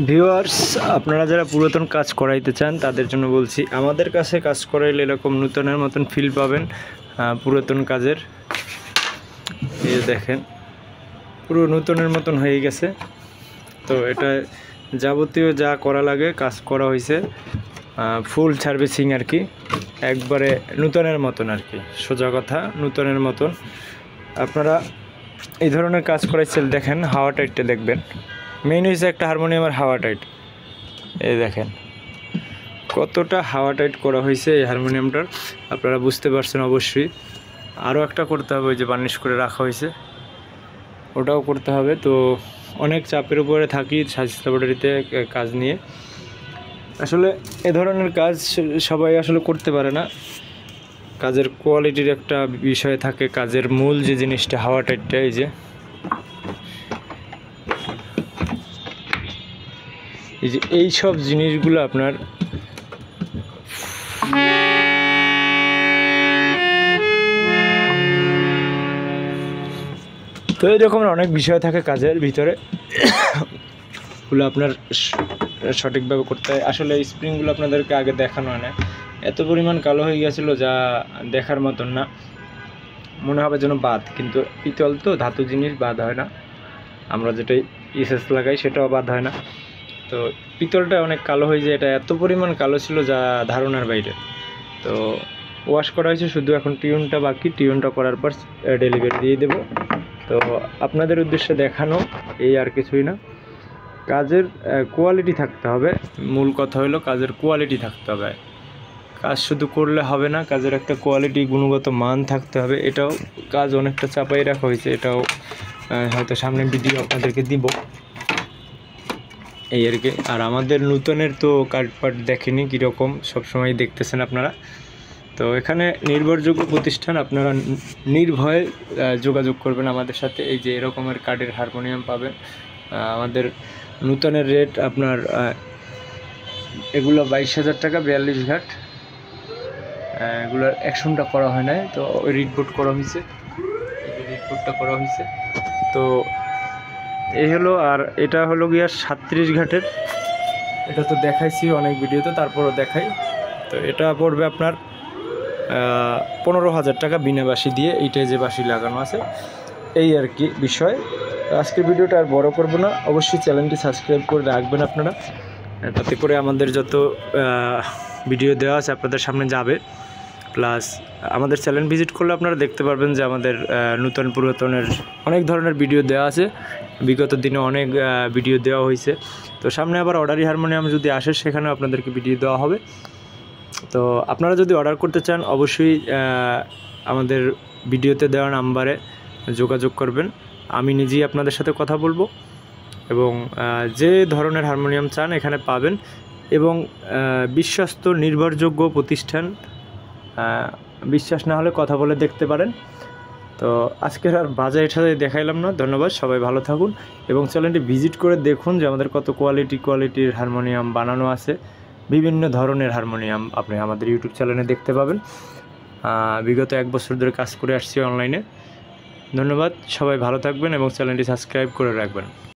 Viewers, আপনারা যারা পুরাতন কাজ করাইতে চান তাদের জন্য বলছি, আমাদের কাছে কাজ করাইলে এরকম নূতনের মতন ফিল পাবেন। পুরাতন কাজের এই যে দেখেন পুরো নূতনের মতন হয়ে গেছে। তো এটা যাবতীয় যা করা লাগে কাজ করা হয়েছে, ফুল সার্ভিসিং আর কি, একবারে নূতনের মতন আর কি, সোজা কথা নূতনের মতন। আপনারা এই ধরনের কাজ করাইছেন, দেখেন হাওয়া টাইটটা দেখবেন, মেইন হয়েছে একটা হারমোনিয়ামের হাওয়া টাইট। এই দেখেন কতটা হাওয়া টাইট করা হয়েছে এই হারমোনিয়ামটার, আপনারা বুঝতে পারছেন অবশ্যই। আরও একটা করতে হবে, ওই যে বার্নিশ করে রাখা হয়েছে ওটাও করতে হবে। তো অনেক চাপের উপরে থাকি শাইস্তা পটারিতে কাজ নিয়ে। আসলে এ ধরনের কাজ সবাই আসলে করতে পারে না, কাজের কোয়ালিটির একটা বিষয় থাকে। কাজের মূল যে জিনিসটা হাওয়া টাইটটা, এই যে এই সব জিনিসগুলো আপনার তো এরকম অনেক বিষয় থাকে কাজের ভিতরে, ওগুলো আপনার সঠিকভাবে করতে হয়। আসলে এই স্প্রিংগুলো আপনাদেরকে আগে দেখানো হয় না, এত পরিমাণ কালো হয়ে গেছিলো যা দেখার মতন না, মনে হবে যেন বাদ, কিন্তু পিতল তো ধাতু জিনিস বাদ হয় না। আমরা যেটাই ইসেস লাগাই সেটাও বাদ হয় না। তো পিতলটা অনেক কালো হয়ে যায়, এটা এত পরিমাণ কালো ছিল যা ধারণার বাইরে। তো ওয়াশ করা হয়েছে, শুধু এখন টিউনটা বাকি, টিউনটা করার পর ডেলিভারি দিয়ে দেব। তো আপনাদের উদ্দেশ্যে দেখানো, এই আর কিছুই না। কাজের কোয়ালিটি থাকতে হবে, মূল কথা হলো কাজের কোয়ালিটি থাকতে হবে। কাজ শুধু করলে হবে না, কাজের একটা কোয়ালিটি গুণগত মান থাকতে হবে। এটাও কাজ অনেকটা চাপাই রাখা হয়েছে, এটাও হয়তো সামনে ভিডিও আপনাদেরকে দিব এই আর কি। আর আমাদের নূতনের তো কার্ডপাট দেখেনি কীরকম, সবসময় দেখতেছেন আপনারা। তো এখানে নির্ভরযোগ্য প্রতিষ্ঠান, আপনারা নির্ভয়ে যোগাযোগ করবেন আমাদের সাথে। এই যে এরকমের কার্ডের হারমোনিয়াম পাবেন। আমাদের নূতনের রেট আপনার এগুলো 22,000 টাকা, 42 ঘাট। এগুলোর অ্যাকশনটা করা হয় না, তো ওই রিডবোর্ড করা হয়েছে, এই যে রিডবোর্ডটা করা হয়েছে। তো এই হলো। আর এটা হলো গিয়া 37 ঘাটের, এটা তো দেখাইছি অনেক ভিডিওতে, তারপরও দেখাই। তো এটা পড়বে আপনার 15,000 টাকা বিনা বাঁশি দিয়ে, এইটাই যে বাঁশি লাগানো আছে, এই আর কি বিষয়। আজকের ভিডিওটা আর বড় করব না, অবশ্যই চ্যানেলটি সাবস্ক্রাইব করে রাখবেন আপনারা, তাতে করে আমাদের যত ভিডিও দেওয়া আছে আপনাদের সামনে যাবে। প্লাস আমাদের চ্যানেল ভিজিট করলে আপনারা দেখতে পারবেন যে আমাদের নূতন পুরাতনের অনেক ধরনের ভিডিও দেওয়া আছে, বিগত দিনে অনেক ভিডিও দেওয়া হয়েছে। তো সামনে আবার অর্ডারি হারমোনিয়াম যদি আসে সেখানেও আপনাদেরকে ভিডিও দেওয়া হবে। তো আপনারা যদি অর্ডার করতে চান অবশ্যই আমাদের ভিডিওতে দেওয়া নাম্বারে যোগাযোগ করবেন, আমি নিজেই আপনাদের সাথে কথা বলবো। এবং যে ধরনের হারমোনিয়াম চান এখানে পাবেন, এবং বিশ্বস্ত নির্ভরযোগ্য প্রতিষ্ঠান, বিশ্বাস না হলে কথা বলে দেখতে পারেন। তো আজকের আর বাজার এটাতে দেখাইলাম না, ধন্যবাদ, সবাই ভালো থাকুন এবং চ্যানেলটি ভিজিট করে দেখুন যে আমাদের কত কোয়ালিটির হারমোনিয়াম বানানো আছে। বিভিন্ন ধরনের হারমোনিয়াম আপনি আমাদের ইউটিউব চ্যানেলে দেখতে পাবেন। বিগত 1 বছর ধরে কাজ করে আসছি অনলাইনে। ধন্যবাদ, সবাই ভালো থাকবেন এবং চ্যানেলটি সাবস্ক্রাইব করে রাখবেন।